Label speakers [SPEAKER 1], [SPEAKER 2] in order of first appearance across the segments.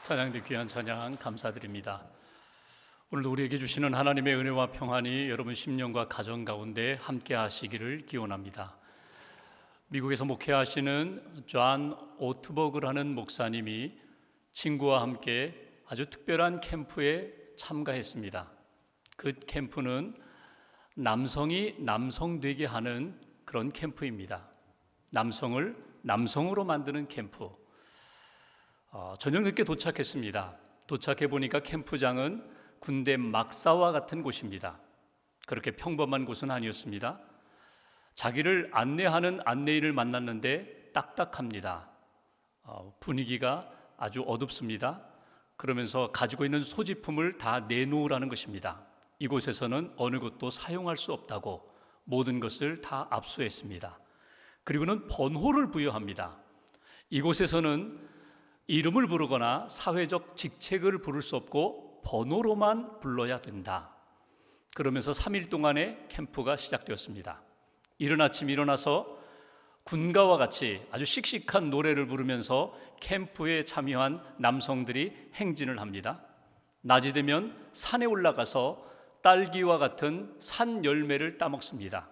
[SPEAKER 1] 찬양대 귀한 찬양 감사드립니다. 오늘도 우리에게 주시는 하나님의 은혜와 평안이 여러분 심령과 가정 가운데 함께 하시기를 기원합니다. 미국에서 목회하시는 존 오트버그라는 목사님이 친구와 함께 아주 특별한 캠프에 참가했습니다. 그 캠프는 남성이 남성되게 하는 그런 캠프입니다. 남성을 남성으로 만드는 캠프. 저녁 늦게 도착했습니다. 도착해 보니까 캠프장은 군대 막사와 같은 곳입니다. 그렇게 평범한 곳은 아니었습니다. 자기를 안내하는 안내인을 만났는데 딱딱합니다. 분위기가 아주 어둡습니다. 그러면서 가지고 있는 소지품을 다 내놓으라는 것입니다. 이곳에서는 어느 것도 사용할 수 없다고 모든 것을 다 압수했습니다. 그리고는 번호를 부여합니다. 이곳에서는 이름을 부르거나 사회적 직책을 부를 수 없고 번호로만 불러야 된다. 그러면서 3일 동안의 캠프가 시작되었습니다. 이른 아침 일어나서 군가와 같이 아주 씩씩한 노래를 부르면서 캠프에 참여한 남성들이 행진을 합니다. 낮이 되면 산에 올라가서 딸기와 같은 산 열매를 따먹습니다.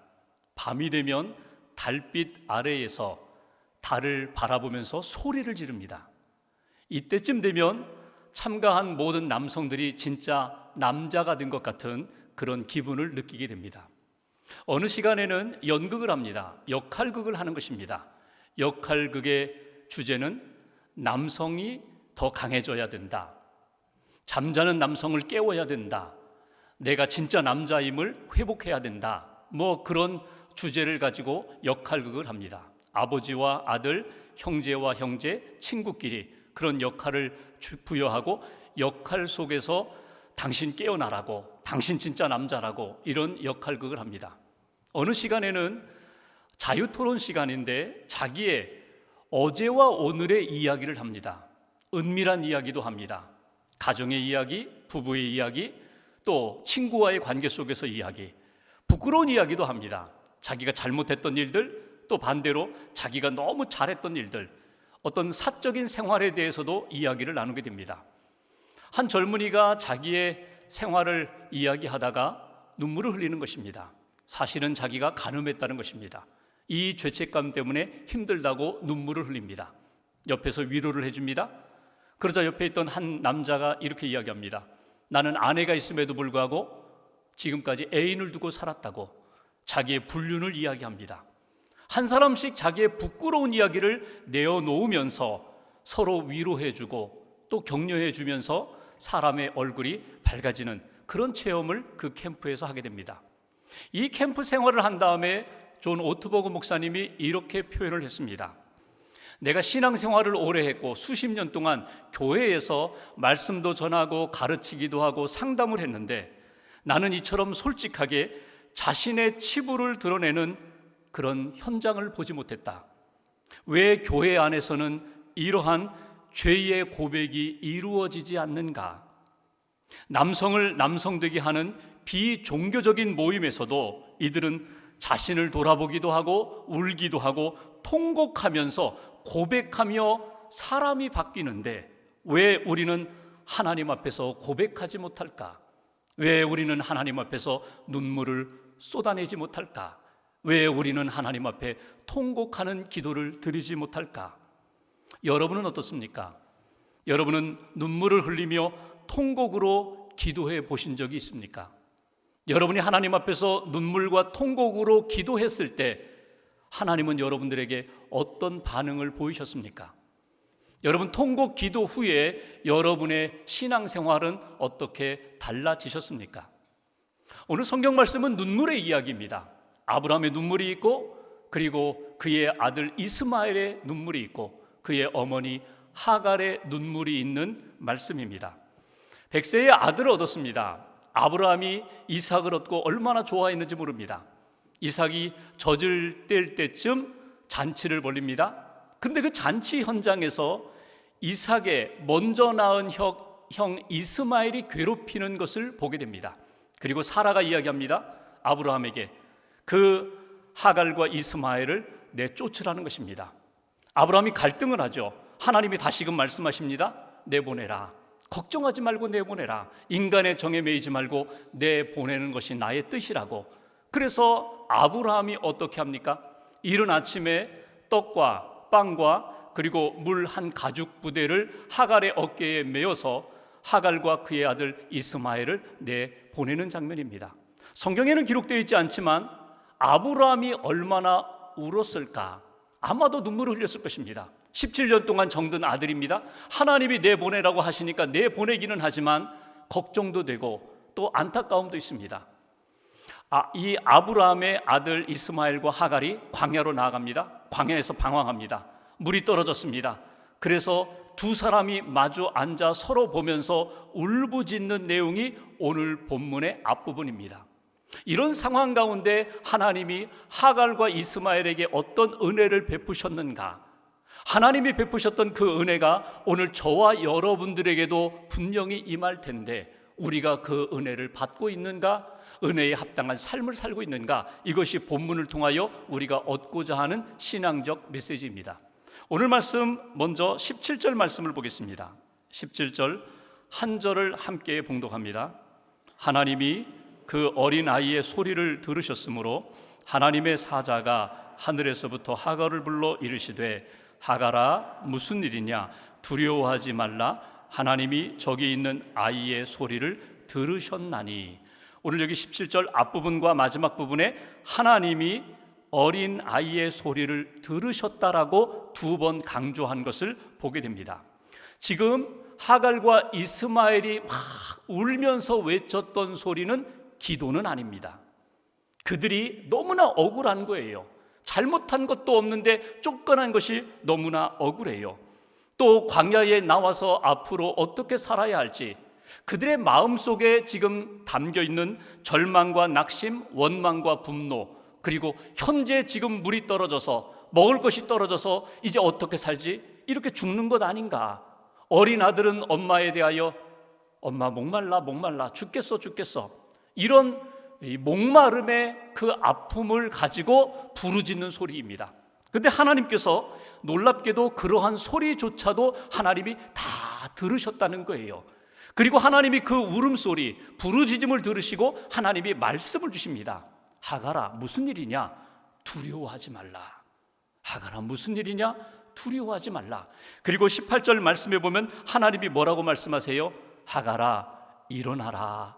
[SPEAKER 1] 밤이 되면 달빛 아래에서 달을 바라보면서 소리를 지릅니다. 이때쯤 되면 참가한 모든 남성들이 진짜 남자가 된 것 같은 그런 기분을 느끼게 됩니다. 어느 시간에는 연극을 합니다. 역할극을 하는 것입니다. 역할극의 주제는 남성이 더 강해져야 된다. 잠자는 남성을 깨워야 된다. 내가 진짜 남자임을 회복해야 된다. 그런 주제를 가지고 역할극을 합니다. 아버지와 아들, 형제와 형제, 친구끼리 그런 역할을 부여하고 역할 속에서 당신 깨어나라고, 당신 진짜 남자라고 이런 역할극을 합니다. 어느 시간에는 자유토론 시간인데 자기의 어제와 오늘의 이야기를 합니다. 은밀한 이야기도 합니다. 가정의 이야기, 부부의 이야기, 또 친구와의 관계 속에서 이야기, 부끄러운 이야기도 합니다. 자기가 잘못했던 일들, 또 반대로 자기가 너무 잘했던 일들, 어떤 사적인 생활에 대해서도 이야기를 나누게 됩니다. 한 젊은이가 자기의 생활을 이야기하다가 눈물을 흘리는 것입니다. 사실은 자기가 간음했다는 것입니다. 이 죄책감 때문에 힘들다고 눈물을 흘립니다. 옆에서 위로를 해줍니다. 그러자 옆에 있던 한 남자가 이렇게 이야기합니다. 나는 아내가 있음에도 불구하고 지금까지 애인을 두고 살았다고 자기의 불륜을 이야기합니다. 한 사람씩 자기의 부끄러운 이야기를 내어놓으면서 서로 위로해주고 또 격려해주면서 사람의 얼굴이 밝아지는 그런 체험을 그 캠프에서 하게 됩니다. 이 캠프 생활을 한 다음에 존 오트버그 목사님이 이렇게 표현을 했습니다. 내가 신앙생활을 오래 했고 수십 년 동안 교회에서 말씀도 전하고 가르치기도 하고 상담을 했는데 나는 이처럼 솔직하게 자신의 치부를 드러내는 그런 현장을 보지 못했다. 왜 교회 안에서는 이러한 죄의 고백이 이루어지지 않는가? 남성을 남성되게 하는 비종교적인 모임에서도 이들은 자신을 돌아보기도 하고 울기도 하고 통곡하면서 고백하며 사람이 바뀌는데 왜 우리는 하나님 앞에서 고백하지 못할까? 왜 우리는 하나님 앞에서 눈물을 쏟아내지 못할까? 왜 우리는 하나님 앞에 통곡하는 기도를 드리지 못할까? 여러분은 어떻습니까? 여러분은 눈물을 흘리며 통곡으로 기도해 보신 적이 있습니까? 여러분이 하나님 앞에서 눈물과 통곡으로 기도했을 때 하나님은 여러분들에게 어떤 반응을 보이셨습니까? 여러분 통곡 기도 후에 여러분의 신앙생활은 어떻게 달라지셨습니까? 오늘 성경 말씀은 눈물의 이야기입니다. 아브라함의 눈물이 있고 그리고 그의 아들 이스마엘의 눈물이 있고 그의 어머니 하갈의 눈물이 있는 말씀입니다. 100세의 아들을 얻었습니다. 아브라함이 이삭을 얻고 얼마나 좋아했는지 모릅니다. 이삭이 젖을 뗄 때쯤 잔치를 벌립니다. 그런데 그 잔치 현장에서 이삭의 먼저 낳은 형 이스마엘이 괴롭히는 것을 보게 됩니다. 그리고 사라가 이야기합니다. 아브라함에게 그 하갈과 이스마엘을 내쫓으라는 것입니다. 아브라함이 갈등을 하죠. 하나님이 다시금 말씀하십니다. 내보내라. 걱정하지 말고 내보내라. 인간의 정에 매이지 말고 내보내는 것이 나의 뜻이라고. 그래서 아브라함이 어떻게 합니까? 이른 아침에 떡과 빵과 그리고 물 한 가죽 부대를 하갈의 어깨에 메어서 하갈과 그의 아들 이스마엘을 내보내는 장면입니다. 성경에는 기록되어 있지 않지만 아브라함이 얼마나 울었을까? 아마도 눈물을 흘렸을 것입니다. 17년 동안 정든 아들입니다. 하나님이 내보내라고 하시니까 내보내기는 하지만 걱정도 되고 또 안타까움도 있습니다. 이 아브라함의 아들 이스마엘과 하갈이 광야로 나아갑니다. 광야에서 방황합니다. 물이 떨어졌습니다. 그래서 두 사람이 마주 앉아 서로 보면서 울부짖는 내용이 오늘 본문의 앞부분입니다. 이런 상황 가운데 하나님이 하갈과 이스마엘에게 어떤 은혜를 베푸셨는가? 하나님이 베푸셨던 그 은혜가 오늘 저와 여러분들에게도 분명히 임할 텐데 우리가 그 은혜를 받고 있는가? 은혜에 합당한 삶을 살고 있는가? 이것이 본문을 통하여 우리가 얻고자 하는 신앙적 메시지입니다. 오늘 말씀 먼저 17절 말씀을 보겠습니다. 17절 한 절을 함께 봉독합니다. 하나님이 그 어린 아이의 소리를 들으셨으므로 하나님의 사자가 하늘에서부터 하갈을 불러 이르시되 하갈아 무슨 일이냐 두려워하지 말라 하나님이 저기 있는 아이의 소리를 들으셨나니. 오늘 여기 17절 앞부분과 마지막 부분에 하나님이 어린 아이의 소리를 들으셨다라고 두 번 강조한 것을 보게 됩니다. 지금 하갈과 이스마엘이 막 울면서 외쳤던 소리는 기도는 아닙니다. 그들이 너무나 억울한 거예요. 잘못한 것도 없는데 쫓겨난 것이 너무나 억울해요. 또 광야에 나와서 앞으로 어떻게 살아야 할지 그들의 마음속에 지금 담겨있는 절망과 낙심, 원망과 분노, 그리고 현재 지금 물이 떨어져서 먹을 것이 떨어져서 이제 어떻게 살지? 이렇게 죽는 것 아닌가? 어린 아들은 엄마에 대하여 엄마 목말라 죽겠어 이런 목마름의 그 아픔을 가지고 부르짖는 소리입니다. 그런데 하나님께서 놀랍게도 그러한 소리조차도 하나님이 다 들으셨다는 거예요. 그리고 하나님이 그 울음소리, 부르짖음을 들으시고 하나님이 말씀을 주십니다. 하갈아 무슨 일이냐? 두려워하지 말라. 하갈아 무슨 일이냐? 두려워하지 말라. 그리고 18절 말씀에 보면 하나님이 뭐라고 말씀하세요? 하갈아 일어나라.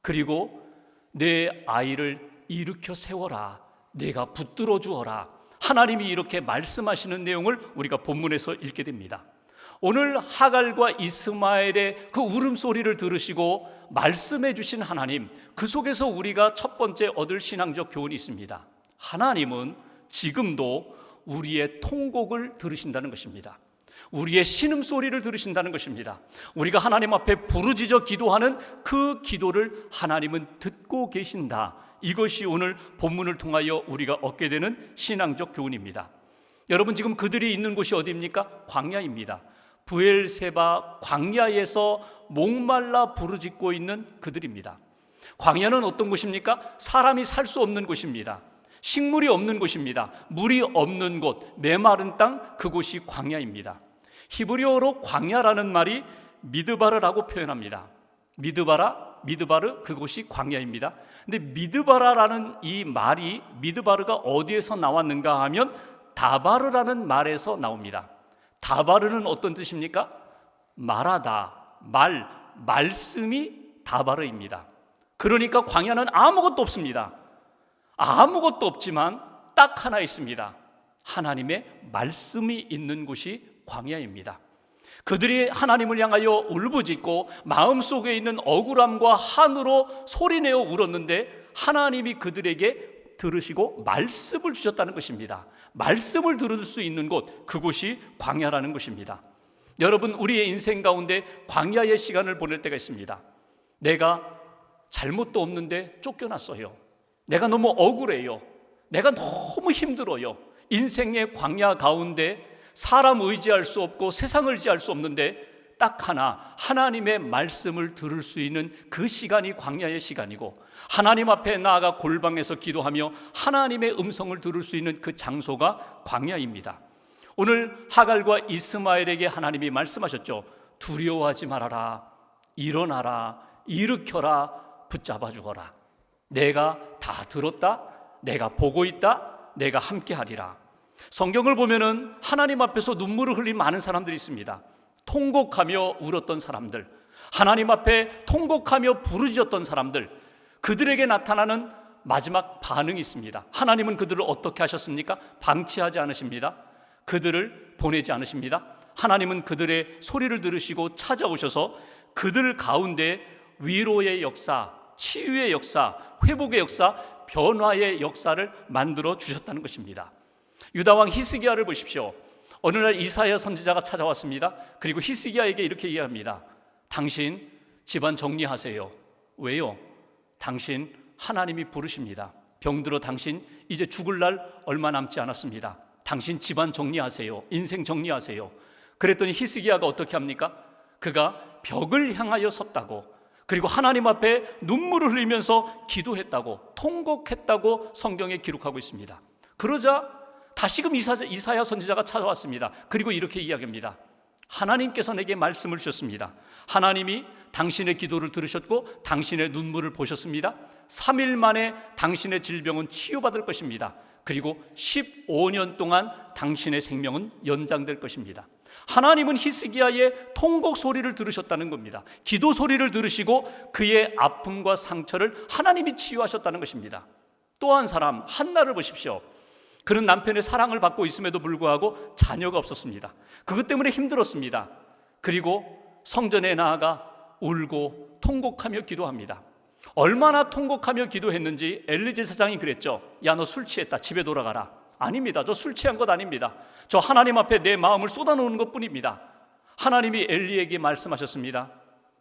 [SPEAKER 1] 그리고 내 아이를 일으켜 세워라. 내가 붙들어 주어라. 하나님이 이렇게 말씀하시는 내용을 우리가 본문에서 읽게 됩니다. 오늘 하갈과 이스마엘의 그 울음소리를 들으시고 말씀해 주신 하나님, 그 속에서 우리가 첫 번째 얻을 신앙적 교훈이 있습니다. 하나님은 지금도 우리의 통곡을 들으신다는 것입니다. 우리의 신음소리를 들으신다는 것입니다. 우리가 하나님 앞에 부르짖어 기도하는 그 기도를 하나님은 듣고 계신다. 이것이 오늘 본문을 통하여 우리가 얻게 되는 신앙적 교훈입니다. 여러분 지금 그들이 있는 곳이 어디입니까? 광야입니다. 브엘세바 광야에서 목말라 부르짖고 있는 그들입니다. 광야는 어떤 곳입니까? 사람이 살 수 없는 곳입니다. 식물이 없는 곳입니다. 물이 없는 곳, 메마른 땅, 그곳이 광야입니다. 히브리어로 광야라는 말이 미드바르라고 표현합니다. 미드바르 그곳이 광야입니다. 근데 미드바라라는 이 말이 미드바르가 어디에서 나왔는가 하면 다바르라는 말에서 나옵니다. 다바르는 어떤 뜻입니까? 말하다, 말씀이 다바르입니다. 그러니까 광야는 아무것도 없습니다. 아무것도 없지만 딱 하나 있습니다. 하나님의 말씀이 있는 곳이 광야입니다. 그들이 하나님을 향하여 울부짖고 마음속에 있는 억울함과 한으로 소리내어 울었는데 하나님이 그들에게 들으시고 말씀을 주셨다는 것입니다. 말씀을 들을 수 있는 곳, 그곳이 광야라는 것입니다. 여러분, 우리의 인생 가운데 광야의 시간을 보낼 때가 있습니다. 내가 잘못도 없는데 쫓겨났어요. 내가 너무 억울해요. 내가 너무 힘들어요. 인생의 광야 가운데 사람 의지할 수 없고 세상 의지할 수 없는데 딱 하나 하나님의 말씀을 들을 수 있는 그 시간이 광야의 시간이고 하나님 앞에 나아가 골방에서 기도하며 하나님의 음성을 들을 수 있는 그 장소가 광야입니다. 오늘 하갈과 이스마엘에게 하나님이 말씀하셨죠. 두려워하지 말아라. 일어나라. 일으켜라. 붙잡아 주거라. 내가 다 들었다. 내가 보고 있다. 내가 함께 하리라. 성경을 보면은 하나님 앞에서 눈물을 흘린 많은 사람들이 있습니다. 통곡하며 울었던 사람들, 하나님 앞에 통곡하며 부르짖었던 사람들, 그들에게 나타나는 마지막 반응이 있습니다. 하나님은 그들을 어떻게 하셨습니까? 방치하지 않으십니다. 그들을 보내지 않으십니다. 하나님은 그들의 소리를 들으시고 찾아오셔서 그들 가운데 위로의 역사, 치유의 역사, 회복의 역사, 변화의 역사를 만들어 주셨다는 것입니다. 유다왕 히스기야를 보십시오. 어느 날 이사야 선지자가 찾아왔습니다. 그리고 히스기야에게 이렇게 얘기합니다. 당신 집안 정리하세요. 왜요? 당신 하나님이 부르십니다. 병들어 당신 이제 죽을 날 얼마 남지 않았습니다. 당신 집안 정리하세요. 인생 정리하세요. 그랬더니 히스기야가 어떻게 합니까? 그가 벽을 향하여 섰다고, 그리고 하나님 앞에 눈물을 흘리면서 기도했다고, 통곡했다고 성경에 기록하고 있습니다. 그러자 다시금 이사야 선지자가 찾아왔습니다. 그리고 이렇게 이야기합니다. 하나님께서 내게 말씀을 주셨습니다. 하나님이 당신의 기도를 들으셨고 당신의 눈물을 보셨습니다. 3일 만에 당신의 질병은 치유받을 것입니다. 그리고 15년 동안 당신의 생명은 연장될 것입니다. 하나님은 히스기야의 통곡 소리를 들으셨다는 겁니다. 기도 소리를 들으시고 그의 아픔과 상처를 하나님이 치유하셨다는 것입니다. 또 한 사람 한나를 보십시오. 그는 남편의 사랑을 받고 있음에도 불구하고 자녀가 없었습니다. 그것 때문에 힘들었습니다. 그리고 성전에 나아가 울고 통곡하며 기도합니다. 얼마나 통곡하며 기도했는지 엘리 제사장이 그랬죠. 야, 너 술 취했다. 집에 돌아가라. 아닙니다. 저 술 취한 것 아닙니다. 저 하나님 앞에 내 마음을 쏟아놓는 것뿐입니다. 하나님이 엘리에게 말씀하셨습니다.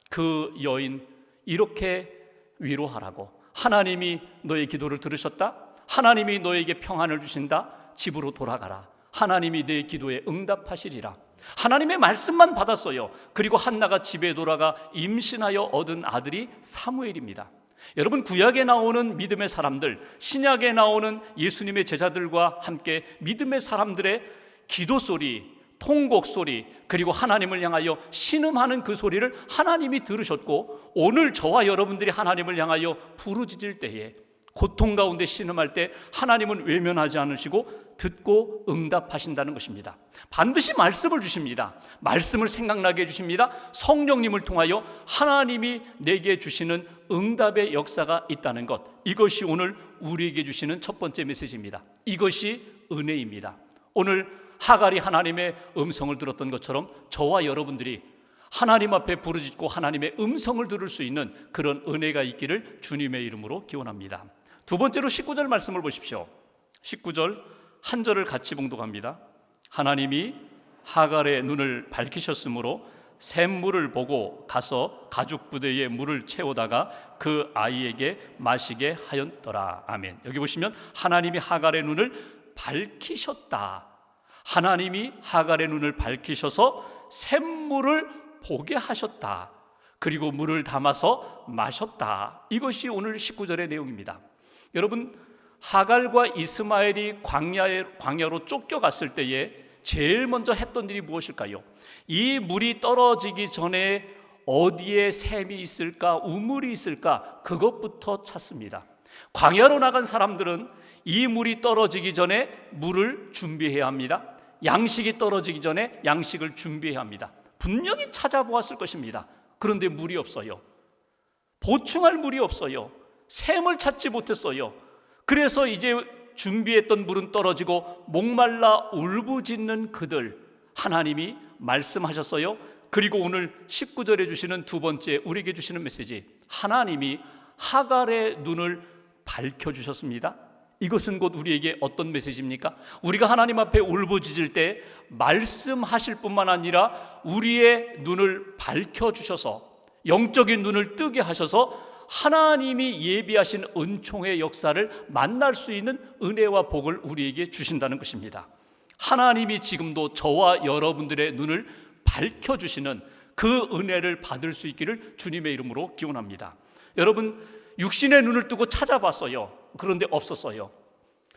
[SPEAKER 1] 그 여인 이렇게 위로하라고. 하나님이 너의 기도를 들으셨다. 하나님이 너에게 평안을 주신다. 집으로 돌아가라. 하나님이 내 기도에 응답하시리라. 하나님의 말씀만 받았어요. 그리고 한나가 집에 돌아가 임신하여 얻은 아들이 사무엘입니다. 여러분, 구약에 나오는 믿음의 사람들, 신약에 나오는 예수님의 제자들과 함께 믿음의 사람들의 기도 소리, 통곡 소리, 그리고 하나님을 향하여 신음하는 그 소리를 하나님이 들으셨고, 오늘 저와 여러분들이 하나님을 향하여 부르짖을 때에, 고통 가운데 신음할 때 하나님은 외면하지 않으시고 듣고 응답하신다는 것입니다. 반드시 말씀을 주십니다. 말씀을 생각나게 해주십니다. 성령님을 통하여 하나님이 내게 주시는 응답의 역사가 있다는 것, 이것이 오늘 우리에게 주시는 첫 번째 메시지입니다. 이것이 은혜입니다. 오늘 하갈이 하나님의 음성을 들었던 것처럼 저와 여러분들이 하나님 앞에 부르짖고 하나님의 음성을 들을 수 있는 그런 은혜가 있기를 주님의 이름으로 기원합니다. 두 번째로 19절 말씀을 보십시오. 19절 한 절을 같이 봉독합니다. 하나님이 하갈의 눈을 밝히셨으므로 샘물을 보고 가서 가죽 부대에 물을 채우다가 그 아이에게 마시게 하였더라. 아멘. 여기 보시면 하나님이 하갈의 눈을 밝히셨다. 하나님이 하갈의 눈을 밝히셔서 샘물을 보게 하셨다. 그리고 물을 담아서 마셨다. 이것이 오늘 19절의 내용입니다. 여러분, 하갈과 이스마엘이 광야로 쫓겨갔을 때에 제일 먼저 했던 일이 무엇일까요? 이 물이 떨어지기 전에 어디에 샘이 있을까, 우물이 있을까, 그것부터 찾습니다. 광야로 나간 사람들은 이 물이 떨어지기 전에 물을 준비해야 합니다. 양식이 떨어지기 전에 양식을 준비해야 합니다. 분명히 찾아보았을 것입니다. 그런데 물이 없어요. 보충할 물이 없어요. 샘을 찾지 못했어요. 그래서 이제 준비했던 물은 떨어지고 목말라 울부짖는 그들, 하나님이 말씀하셨어요. 그리고 오늘 19절에 주시는 두 번째 우리에게 주시는 메시지, 하나님이 하갈의 눈을 밝혀주셨습니다. 이것은 곧 우리에게 어떤 메시지입니까? 우리가 하나님 앞에 울부짖을 때 말씀하실 뿐만 아니라 우리의 눈을 밝혀주셔서, 영적인 눈을 뜨게 하셔서 하나님이 예비하신 은총의 역사를 만날 수 있는 은혜와 복을 우리에게 주신다는 것입니다. 하나님이 지금도 저와 여러분들의 눈을 밝혀주시는 그 은혜를 받을 수 있기를 주님의 이름으로 기원합니다. 여러분, 육신의 눈을 뜨고 찾아봤어요. 그런데 없었어요.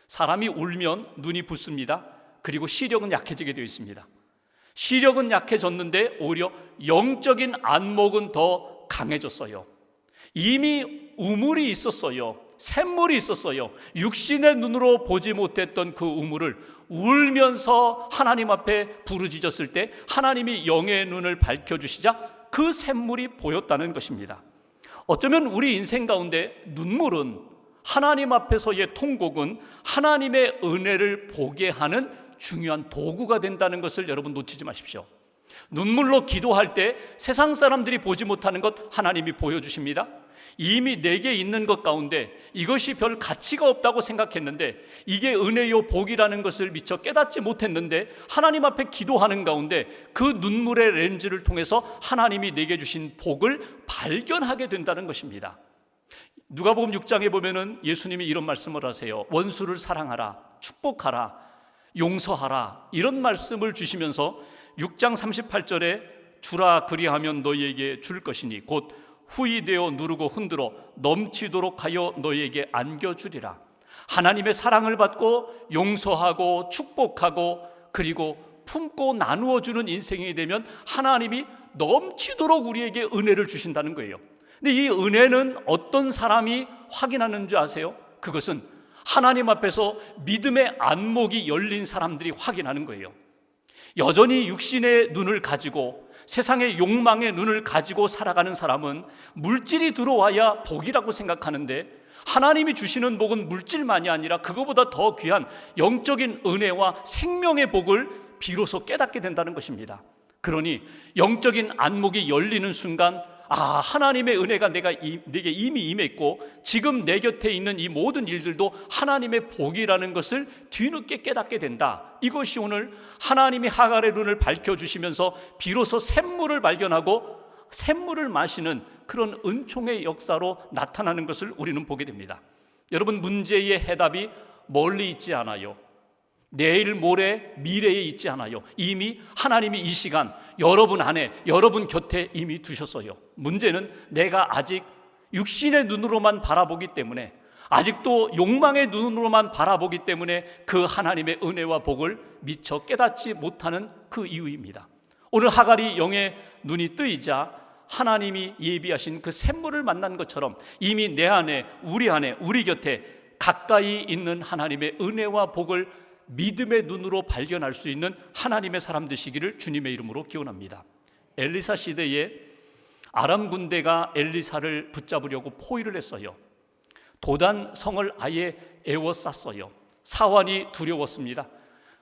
[SPEAKER 1] 사람이 울면 눈이 붓습니다. 그리고 시력은 약해지게 되어 있습니다. 시력은 약해졌는데 오히려 영적인 안목은 더 강해졌어요. 이미 우물이 있었어요. 샘물이 있었어요. 육신의 눈으로 보지 못했던 그 우물을 울면서 하나님 앞에 부르짖었을 때 하나님이 영의 눈을 밝혀주시자 그 샘물이 보였다는 것입니다. 어쩌면 우리 인생 가운데 눈물은, 하나님 앞에서의 통곡은 하나님의 은혜를 보게 하는 중요한 도구가 된다는 것을 여러분 놓치지 마십시오. 눈물로 기도할 때 세상 사람들이 보지 못하는 것 하나님이 보여주십니다. 이미 내게 있는 것 가운데 이것이 별 가치가 없다고 생각했는데, 이게 은혜요 복이라는 것을 미처 깨닫지 못했는데 하나님 앞에 기도하는 가운데 그 눈물의 렌즈를 통해서 하나님이 내게 주신 복을 발견하게 된다는 것입니다. 누가복음 6장에 보면은 예수님이 이런 말씀을 하세요. 원수를 사랑하라, 축복하라, 용서하라, 이런 말씀을 주시면서 6장 38절에 주라 그리하면 너희에게 줄 것이니 곧 후이되어 누르고 흔들어 넘치도록 하여 너희에게 안겨주리라. 하나님의 사랑을 받고 용서하고 축복하고 그리고 품고 나누어 주는 인생이 되면 하나님이 넘치도록 우리에게 은혜를 주신다는 거예요. 근데 이 은혜는 어떤 사람이 확인하는 줄 아세요? 그것은 하나님 앞에서 믿음의 안목이 열린 사람들이 확인하는 거예요. 여전히 육신의 눈을 가지고 세상의 욕망의 눈을 가지고 살아가는 사람은 물질이 들어와야 복이라고 생각하는데, 하나님이 주시는 복은 물질만이 아니라 그거보다 더 귀한 영적인 은혜와 생명의 복을 비로소 깨닫게 된다는 것입니다. 그러니 영적인 안목이 열리는 순간, 아, 하나님의 은혜가 내게 이미 임했고 지금 내 곁에 있는 이 모든 일들도 하나님의 복이라는 것을 뒤늦게 깨닫게 된다. 이것이 오늘 하나님이 하갈의 눈을 밝혀주시면서 비로소 샘물을 발견하고 샘물을 마시는 그런 은총의 역사로 나타나는 것을 우리는 보게 됩니다. 여러분, 문제의 해답이 멀리 있지 않아요. 내일 모레 미래에 있지 않아요. 이미 하나님이 이 시간 여러분 안에, 여러분 곁에 이미 두셨어요. 문제는 내가 아직 육신의 눈으로만 바라보기 때문에, 아직도 욕망의 눈으로만 바라보기 때문에 그 하나님의 은혜와 복을 미처 깨닫지 못하는 그 이유입니다. 오늘 하갈이 영의 눈이 뜨이자 하나님이 예비하신 그 샘물을 만난 것처럼 이미 내 안에, 우리 곁에 가까이 있는 하나님의 은혜와 복을 믿음의 눈으로 발견할 수 있는 하나님의 사람 되시기를 주님의 이름으로 기원합니다. 엘리사 시대에 아람 군대가 엘리사를 붙잡으려고 포위를 했어요. 도단 성을 아예 에워쌌어요. 사환이 두려웠습니다.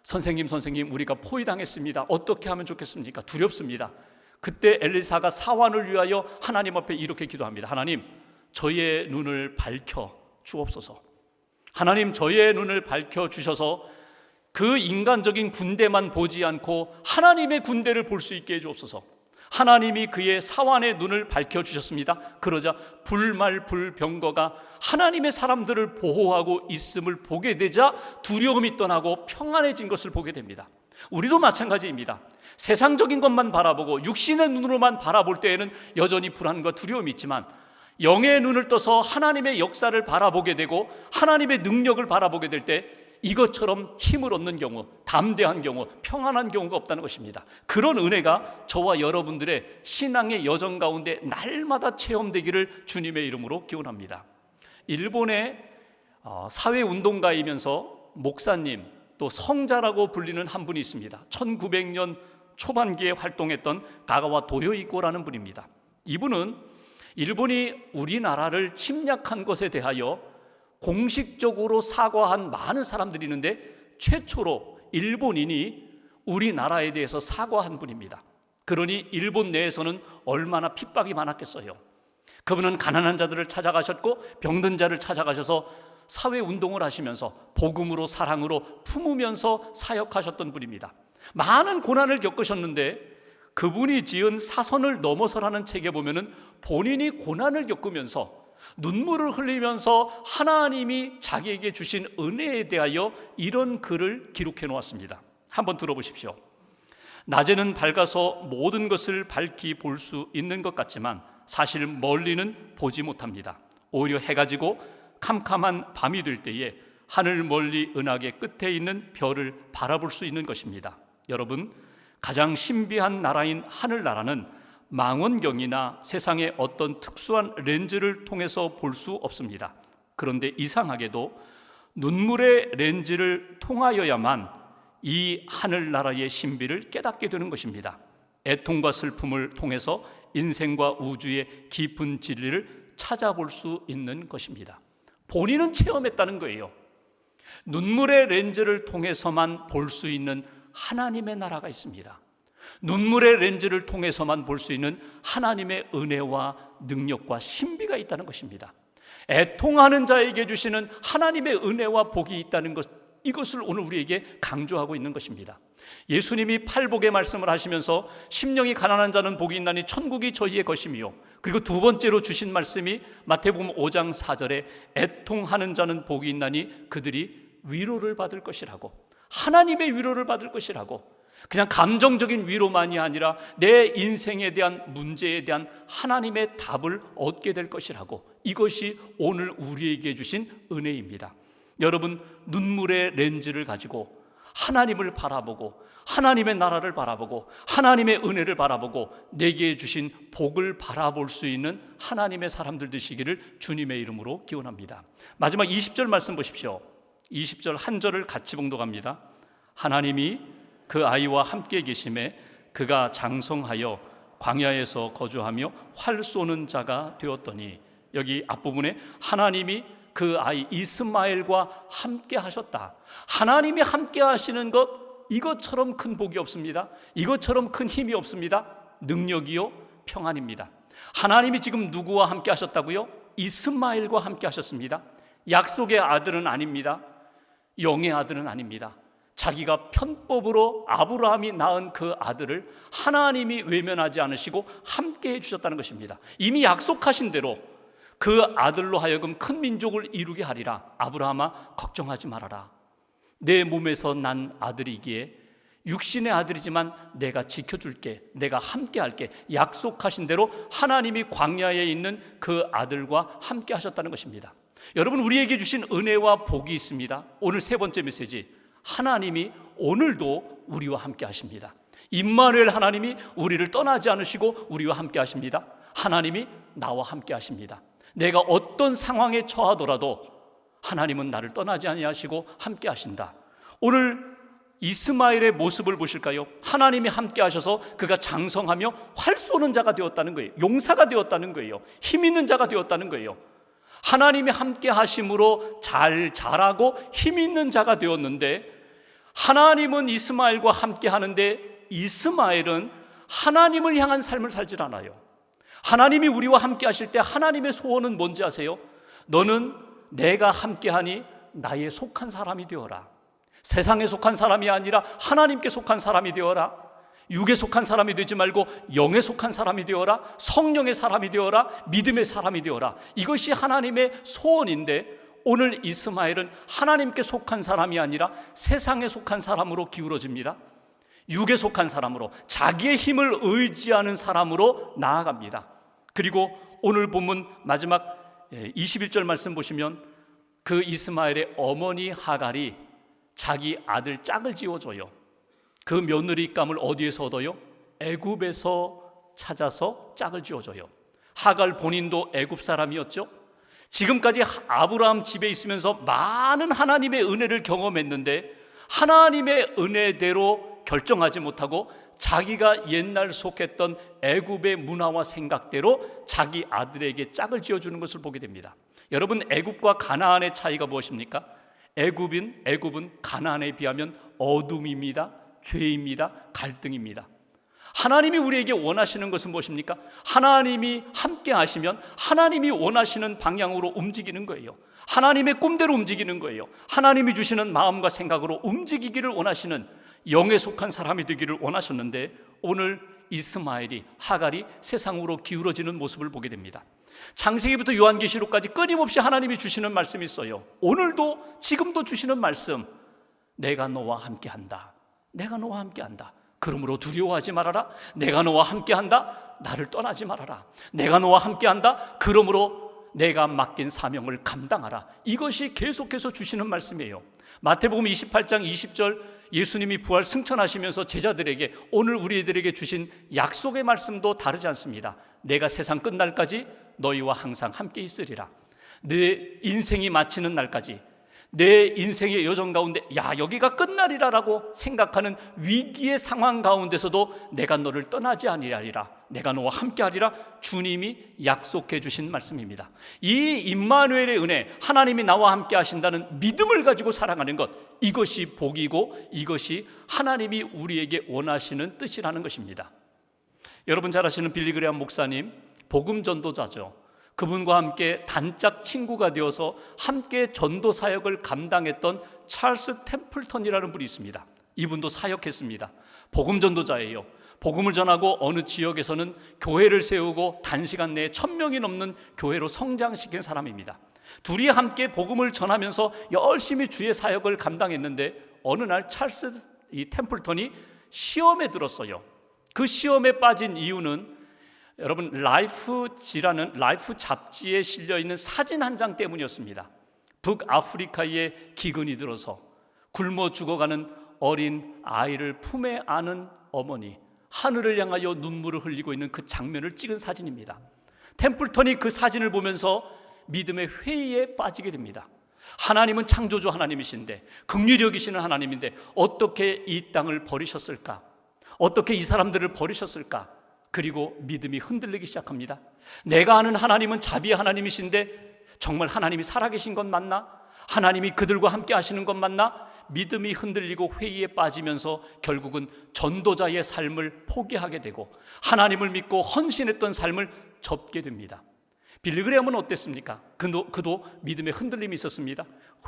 [SPEAKER 1] 선생님, 우리가 포위당했습니다. 어떻게 하면 좋겠습니까? 두렵습니다. 그때 엘리사가 사환을 위하여 하나님 앞에 이렇게 기도합니다. 하나님, 저의 눈을 밝혀 주옵소서. 하나님, 저의 눈을 밝혀 주셔서 그 인간적인 군대만 보지 않고 하나님의 군대를 볼 수 있게 해주옵소서. 하나님이 그의 사환의 눈을 밝혀주셨습니다. 그러자 불말불병거가 하나님의 사람들을 보호하고 있음을 보게 되자 두려움이 떠나고 평안해진 것을 보게 됩니다. 우리도 마찬가지입니다. 세상적인 것만 바라보고 육신의 눈으로만 바라볼 때에는 여전히 불안과 두려움이 있지만, 영의 눈을 떠서 하나님의 역사를 바라보게 되고 하나님의 능력을 바라보게 될 때 이것처럼 힘을 얻는 경우, 담대한 경우, 평안한 경우가 없다는 것입니다. 그런 은혜가 저와 여러분들의 신앙의 여정 가운데 날마다 체험되기를 주님의 이름으로 기원합니다. 일본의 사회운동가이면서 목사님, 또 성자라고 불리는 한 분이 있습니다. 1900년 초반기에 활동했던 가가와 도요이코라는 분입니다. 이분은 일본이 우리나라를 침략한 것에 대하여 공식적으로 사과한 많은 사람들이 있는데 최초로 일본인이 우리나라에 대해서 사과한 분입니다. 그러니 일본 내에서는 얼마나 핍박이 많았겠어요. 그분은 가난한 자들을 찾아가셨고 병든 자를 찾아가셔서 사회운동을 하시면서 복음으로, 사랑으로 품으면서 사역하셨던 분입니다. 많은 고난을 겪으셨는데 그분이 지은 사선을 넘어서라는 책에 보면은 본인이 고난을 겪으면서 눈물을 흘리면서 하나님이 자기에게 주신 은혜에 대하여 이런 글을 기록해 놓았습니다. 한번 들어보십시오. 낮에는 밝아서 모든 것을 밝히 볼 수 있는 것 같지만 사실 멀리는 보지 못합니다. 오히려 해가 지고 캄캄한 밤이 될 때에 하늘 멀리 은하계 끝에 있는 별을 바라볼 수 있는 것입니다. 여러분, 가장 신비한 나라인 하늘나라는 망원경이나 세상의 어떤 특수한 렌즈를 통해서 볼 수 없습니다. 그런데 이상하게도 눈물의 렌즈를 통하여야만 이 하늘나라의 신비를 깨닫게 되는 것입니다. 애통과 슬픔을 통해서 인생과 우주의 깊은 진리를 찾아볼 수 있는 것입니다. 본인은 체험했다는 거예요. 눈물의 렌즈를 통해서만 볼 수 있는 하나님의 나라가 있습니다. 눈물의 렌즈를 통해서만 볼 수 있는 하나님의 은혜와 능력과 신비가 있다는 것입니다. 애통하는 자에게 주시는 하나님의 은혜와 복이 있다는 것, 이것을 오늘 우리에게 강조하고 있는 것입니다. 예수님이 팔복의 말씀을 하시면서 심령이 가난한 자는 복이 있나니 천국이 저희의 것이며, 그리고 두 번째로 주신 말씀이 마태복음 5장 4절에 애통하는 자는 복이 있나니 그들이 위로를 받을 것이라고, 하나님의 위로를 받을 것이라고, 그냥 감정적인 위로만이 아니라 내 인생에 대한 문제에 대한 하나님의 답을 얻게 될 것이라고, 이것이 오늘 우리에게 주신 은혜입니다. 여러분, 눈물의 렌즈를 가지고 하나님을 바라보고 하나님의 나라를 바라보고 하나님의 은혜를 바라보고 내게 주신 복을 바라볼 수 있는 하나님의 사람들 되시기를 주님의 이름으로 기원합니다. 마지막 20절 말씀 보십시오. 20절 한 절을 같이 봉독합니다. 하나님이 그 아이와 함께 계심에 그가 장성하여 광야에서 거주하며 활 쏘는 자가 되었더니, 여기 앞부분에 하나님이 그 아이 이스마엘과 함께 하셨다. 하나님이 함께 하시는 것, 이것처럼 큰 복이 없습니다. 이것처럼 큰 힘이 없습니다. 능력이요 평안입니다. 하나님이 지금 누구와 함께 하셨다고요? 이스마엘과 함께 하셨습니다. 약속의 아들은 아닙니다. 영의 아들은 아닙니다. 자기가 편법으로 아브라함이 낳은 그 아들을 하나님이 외면하지 않으시고 함께 해주셨다는 것입니다. 이미 약속하신 대로 그 아들로 하여금 큰 민족을 이루게 하리라. 아브라함아, 걱정하지 말아라. 내 몸에서 난 아들이기에 육신의 아들이지만 내가 지켜줄게, 내가 함께 할게. 약속하신 대로 하나님이 광야에 있는 그 아들과 함께 하셨다는 것입니다. 여러분, 우리에게 주신 은혜와 복이 있습니다. 오늘 세 번째 메시지, 하나님이 오늘도 우리와 함께 하십니다. 임마누엘, 하나님이 우리를 떠나지 않으시고 우리와 함께 하십니다. 하나님이 나와 함께 하십니다. 내가 어떤 상황에 처하더라도 하나님은 나를 떠나지 아니하시고 함께 하신다. 오늘 이스마엘의 모습을 보실까요? 하나님이 함께 하셔서 그가 장성하며 활 쏘는 자가 되었다는 거예요. 용사가 되었다는 거예요. 힘 있는 자가 되었다는 거예요. 하나님이 함께 하심으로 잘 자라고 힘 있는 자가 되었는데, 하나님은 이스마엘과 함께 하는데 이스마엘은 하나님을 향한 삶을 살질 않아요. 하나님이 우리와 함께 하실 때 하나님의 소원은 뭔지 아세요? 너는 내가 함께하니 나에 속한 사람이 되어라. 세상에 속한 사람이 아니라 하나님께 속한 사람이 되어라. 육에 속한 사람이 되지 말고 영에 속한 사람이 되어라. 성령의 사람이 되어라. 믿음의 사람이 되어라. 이것이 하나님의 소원인데, 오늘 이스마엘은 하나님께 속한 사람이 아니라 세상에 속한 사람으로 기울어집니다. 육에 속한 사람으로, 자기의 힘을 의지하는 사람으로 나아갑니다. 그리고 오늘 본문 마지막 21절 말씀 보시면 그 이스마엘의 어머니 하갈이 자기 아들 짝을 지어줘요. 그 며느리감을 어디에서 얻어요? 애굽에서 찾아서 짝을 지어줘요. 하갈 본인도 애굽 사람이었죠. 지금까지 아브라함 집에 있으면서 많은 하나님의 은혜를 경험했는데 하나님의 은혜대로 결정하지 못하고 자기가 옛날 속했던 애굽의 문화와 생각대로 자기 아들에게 짝을 지어주는 것을 보게 됩니다. 여러분, 애굽과 가나안의 차이가 무엇입니까? 애굽은 가나안에 비하면 어둠입니다. 죄입니다. 갈등입니다. 하나님이 우리에게 원하시는 것은 무엇입니까? 하나님이 함께 하시면 하나님이 원하시는 방향으로 움직이는 거예요. 하나님의 꿈대로 움직이는 거예요. 하나님이 주시는 마음과 생각으로 움직이기를 원하시는, 영에 속한 사람이 되기를 원하셨는데, 오늘 이스마엘이, 하갈이 세상으로 기울어지는 모습을 보게 됩니다. 창세기부터 요한계시록까지 끊임없이 하나님이 주시는 말씀이 있어요. 오늘도, 지금도 주시는 말씀, 내가 너와 함께한다. 내가 너와 함께한다. 그러므로 두려워하지 말아라. 내가 너와 함께한다. 나를 떠나지 말아라. 내가 너와 함께한다. 그러므로 내가 맡긴 사명을 감당하라. 이것이 계속해서 주시는 말씀이에요. 마태복음 28장 20절 예수님이 부활 승천하시면서 제자들에게 오늘 우리들에게 주신 약속의 말씀도 다르지 않습니다. 내가 세상 끝날까지 너희와 항상 함께 있으리라. 내 인생이 마치는 날까지, 내 인생의 여정 가운데 여기가 끝날이라라고 생각하는 위기의 상황 가운데서도 내가 너를 떠나지 아니하리라, 내가 너와 함께하리라, 주님이 약속해 주신 말씀입니다. 이 임마누엘의 은혜, 하나님이 나와 함께 하신다는 믿음을 가지고 살아가는 것, 이것이 복이고 이것이 하나님이 우리에게 원하시는 뜻이라는 것입니다. 여러분 잘 아시는 빌리그레암 목사님, 복음 전도자죠. 그분과 함께 단짝 친구가 되어서 함께 전도 사역을 감당했던 찰스 템플턴이라는 분이 있습니다. 이분도 사역했습니다. 복음 전도자예요. 복음을 전하고 어느 지역에서는 교회를 세우고 단시간 내에 1000명이 넘는 교회로 성장시킨 사람입니다. 둘이 함께 복음을 전하면서 열심히 주의 사역을 감당했는데 어느 날 찰스 템플턴이 시험에 들었어요. 그 시험에 빠진 이유는 여러분 라이프지라는 라이프 잡지에 실려있는 사진 한 장 때문이었습니다. 북아프리카에 기근이 들어서 굶어 죽어가는 어린 아이를 품에 안은 어머니, 하늘을 향하여 눈물을 흘리고 있는 그 장면을 찍은 사진입니다. 템플턴이 그 사진을 보면서 믿음의 회의에 빠지게 됩니다. 하나님은 창조주 하나님이신데, 긍휼히 여기시는 하나님인데 어떻게 이 땅을 버리셨을까? 어떻게 이 사람들을 버리셨을까? 그리고 믿음이 흔들리기 시작합니다. 내가 아는 하나님은 자비의 하나님이신데 정말 하나님이 살아계신 것 맞나? 하나님이 그들과 함께 하시는 것 맞나? 믿음이 흔들리고 회의에 빠지면서 결국은 전도자의 삶을 포기하게 되고 하나님을 믿고 헌신했던 삶을 접게 됩니다. 빌리그레암은 어땠습니까? 그도 믿음의 흔들림이 있었습니다.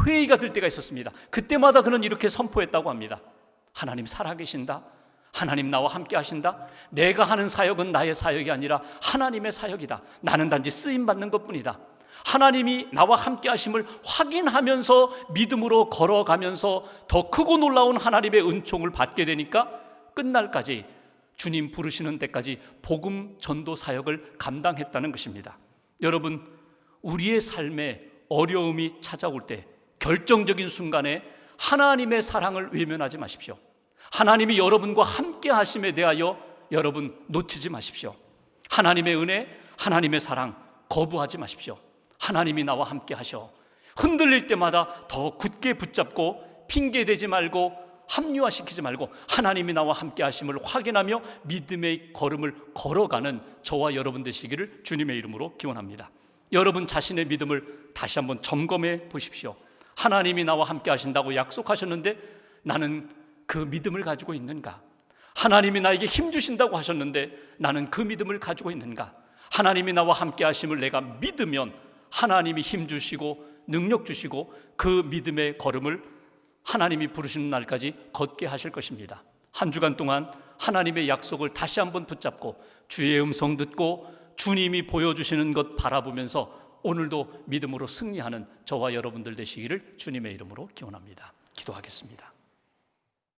[SPEAKER 1] 회의가 들 때가 있었습니다. 그때마다 그는 이렇게 선포했다고 합니다. 하나님 살아계신다. 하나님 나와 함께 하신다. 내가 하는 사역은 나의 사역이 아니라 하나님의 사역이다. 나는 단지 쓰임받는 것뿐이다. 하나님이 나와 함께 하심을 확인하면서 믿음으로 걸어가면서 더 크고 놀라운 하나님의 은총을 받게 되니까 끝날까지 주님 부르시는 데까지 복음 전도 사역을 감당했다는 것입니다. 여러분, 우리의 삶에 어려움이 찾아올 때 결정적인 순간에 하나님의 사랑을 외면하지 마십시오. 하나님이 여러분과 함께 하심에 대하여 여러분 놓치지 마십시오. 하나님의 은혜, 하나님의 사랑 거부하지 마십시오. 하나님이 나와 함께 하셔. 흔들릴 때마다 더 굳게 붙잡고 핑계대지 말고 합리화시키지 말고 하나님이 나와 함께 하심을 확인하며 믿음의 걸음을 걸어가는 저와 여러분 되시기를 주님의 이름으로 기원합니다. 여러분 자신의 믿음을 다시 한번 점검해 보십시오. 하나님이 나와 함께 하신다고 약속하셨는데 나는 그 믿음을 가지고 있는가? 하나님이 나에게 힘 주신다고 하셨는데 나는 그 믿음을 가지고 있는가? 하나님이 나와 함께 하심을 내가 믿으면 하나님이 힘 주시고 능력 주시고 그 믿음의 걸음을 하나님이 부르시는 날까지 걷게 하실 것입니다. 한 주간 동안 하나님의 약속을 다시 한번 붙잡고 주의 음성 듣고 주님이 보여주시는 것 바라보면서 오늘도 믿음으로 승리하는 저와 여러분들 되시기를 주님의 이름으로 기원합니다. 기도하겠습니다.